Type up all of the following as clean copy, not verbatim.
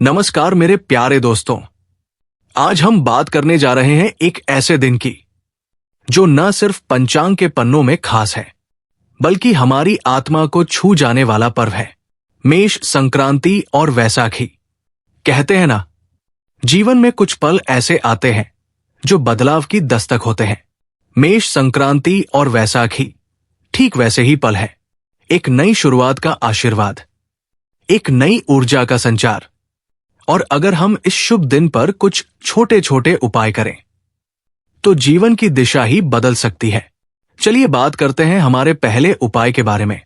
नमस्कार मेरे प्यारे दोस्तों। आज हम बात करने जा रहे हैं एक ऐसे दिन की जो न सिर्फ पंचांग के पन्नों में खास है बल्कि हमारी आत्मा को छू जाने वाला पर्व है। मेष संक्रांति और वैसाखी। कहते हैं ना, जीवन में कुछ पल ऐसे आते हैं जो बदलाव की दस्तक होते हैं। मेष संक्रांति और वैसाखी ठीक वैसे ही पल है। एक नई शुरुआत का आशीर्वाद, एक नई ऊर्जा का संचार। और अगर हम इस शुभ दिन पर कुछ छोटे छोटे उपाय करें तो जीवन की दिशा ही बदल सकती है। चलिए बात करते हैं हमारे पहले उपाय के बारे में,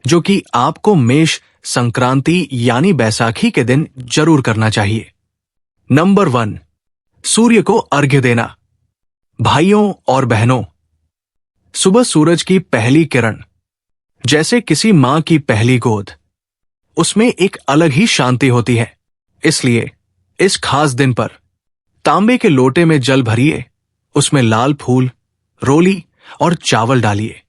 जो कि आपको मेष संक्रांति यानी बैसाखी के दिन जरूर करना चाहिए। नंबर 1, सूर्य को अर्घ्य देना। भाइयों और बहनों, सुबह सूरज की पहली किरण जैसे किसी मां की पहली गोद, उसमें एक अलग ही शांति होती है। इसलिए इस खास दिन पर तांबे के लोटे में जल भरिए, उसमें लाल फूल, रोली और चावल डालिए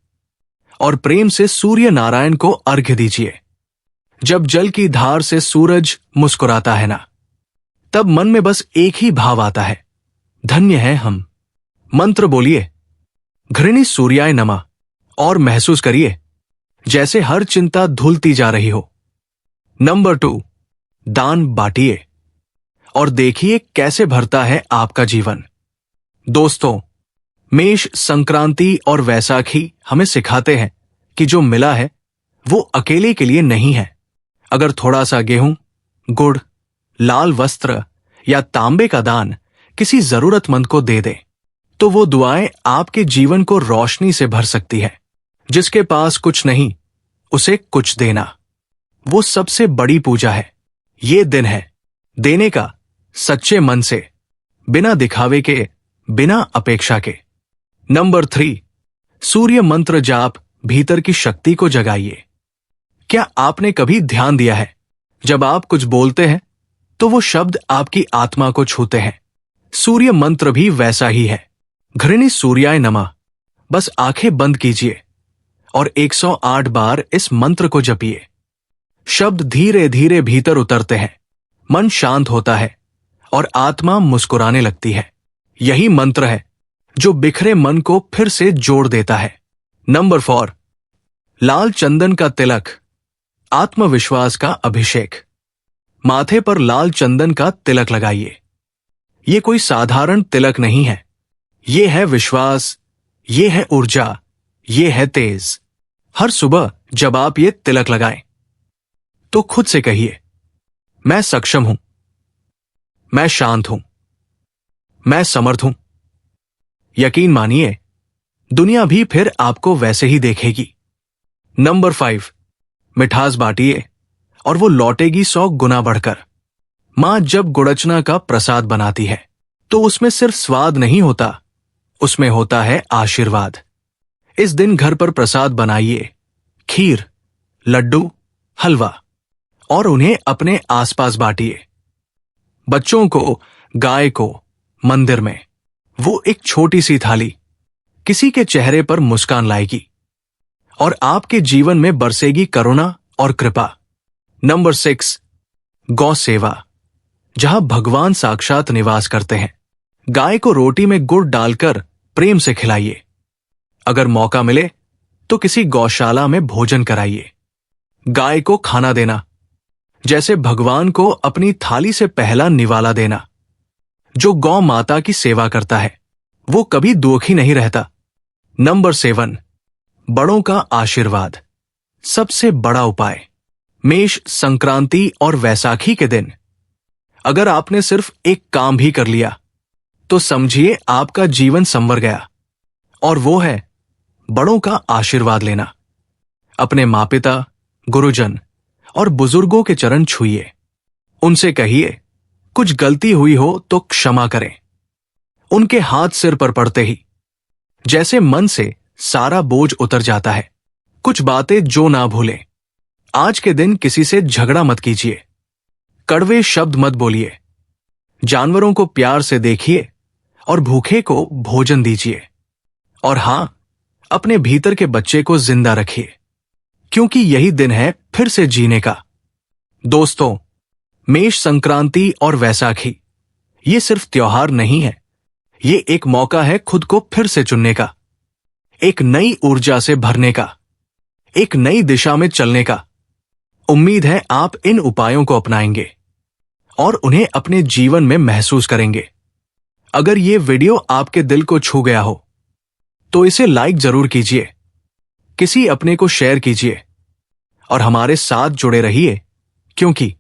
और प्रेम से सूर्य नारायण को अर्घ्य दीजिए। जब जल की धार से सूरज मुस्कुराता है ना, तब मन में बस एक ही भाव आता है, धन्य है हम। मंत्र बोलिए, घृणी सूर्याय नमः, और महसूस करिए जैसे हर चिंता धुलती जा रही हो। नंबर 2, दान बांटिए और देखिए कैसे भरता है आपका जीवन। दोस्तों, मेष संक्रांति और वैसाखी हमें सिखाते हैं कि जो मिला है वो अकेले के लिए नहीं है। अगर थोड़ा सा गेहूं, गुड़, लाल वस्त्र या तांबे का दान किसी जरूरतमंद को दे दे तो वो दुआएं आपके जीवन को रोशनी से भर सकती है। जिसके पास कुछ नहीं, उसे कुछ देना, वो सबसे बड़ी पूजा है। ये दिन है देने का, सच्चे मन से, बिना दिखावे के, बिना अपेक्षा के। नंबर 3, सूर्य मंत्र जाप भीतर की शक्ति को जगाइए। क्या आपने कभी ध्यान दिया है, जब आप कुछ बोलते हैं तो वो शब्द आपकी आत्मा को छूते हैं? सूर्य मंत्र भी वैसा ही है। घृणी सूर्याय नमः। बस आंखें बंद कीजिए और 108 बार इस मंत्र को जपिए। शब्द धीरे धीरे भीतर उतरते हैं, मन शांत होता है और आत्मा मुस्कुराने लगती है। यही मंत्र है जो बिखरे मन को फिर से जोड़ देता है। नंबर 4, लाल चंदन का तिलक, आत्मविश्वास का अभिषेक। माथे पर लाल चंदन का तिलक लगाइए। ये कोई साधारण तिलक नहीं है, ये है विश्वास, ये है ऊर्जा, ये है तेज। हर सुबह जब आप ये तिलक लगाएं तो खुद से कहिए, मैं सक्षम हूं, मैं शांत हूं, मैं समर्थ हूं। यकीन मानिए, दुनिया भी फिर आपको वैसे ही देखेगी। नंबर 5, मिठास बांटिए और वो लौटेगी 100 गुना बढ़कर। मां जब गुड़चना का प्रसाद बनाती है तो उसमें सिर्फ स्वाद नहीं होता, उसमें होता है आशीर्वाद। इस दिन घर पर प्रसाद बनाइए, खीर, लड्डू, हलवा, और उन्हें अपने आसपास बांटिए। बच्चों को, गाय को, मंदिर में। वो एक छोटी सी थाली किसी के चेहरे पर मुस्कान लाएगी और आपके जीवन में बरसेगी करुणा और कृपा। नंबर 6, गौ सेवा, जहां भगवान साक्षात निवास करते हैं। गाय को रोटी में गुड़ डालकर प्रेम से खिलाइए। अगर मौका मिले तो किसी गौशाला में भोजन कराइए। गाय को खाना देना जैसे भगवान को अपनी थाली से पहला निवाला देना। जो गौ माता की सेवा करता है वो कभी दुखी नहीं रहता। नंबर 7, बड़ों का आशीर्वाद, सबसे बड़ा उपाय। मेष संक्रांति और वैसाखी के दिन अगर आपने सिर्फ एक काम भी कर लिया तो समझिए आपका जीवन संवर गया, और वो है बड़ों का आशीर्वाद लेना। अपने माँ पिता, गुरुजन और बुजुर्गों के चरण छूइए। उनसे कहिए, कुछ गलती हुई हो तो क्षमा करें। उनके हाथ सिर पर पड़ते ही जैसे मन से सारा बोझ उतर जाता है। कुछ बातें जो ना भूलें। आज के दिन किसी से झगड़ा मत कीजिए, कड़वे शब्द मत बोलिए। जानवरों को प्यार से देखिए और भूखे को भोजन दीजिए। और हां, अपने भीतर के बच्चे को जिंदा रखिए, क्योंकि यही दिन है फिर से जीने का। दोस्तों, मेष संक्रांति और वैसाखी ये सिर्फ त्योहार नहीं है, ये एक मौका है खुद को फिर से चुनने का, एक नई ऊर्जा से भरने का, एक नई दिशा में चलने का। उम्मीद है आप इन उपायों को अपनाएंगे और उन्हें अपने जीवन में महसूस करेंगे। अगर ये वीडियो आपके दिल को छू गया हो तो इसे लाइक जरूर कीजिए, किसी अपने को शेयर कीजिए और हमारे साथ जुड़े रहिए, क्योंकि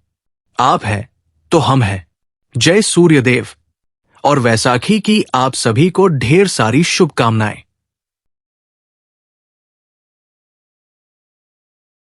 आप हैं तो हम हैं। जय सूर्यदेव और वैसाखी की आप सभी को ढेर सारी शुभकामनाएं।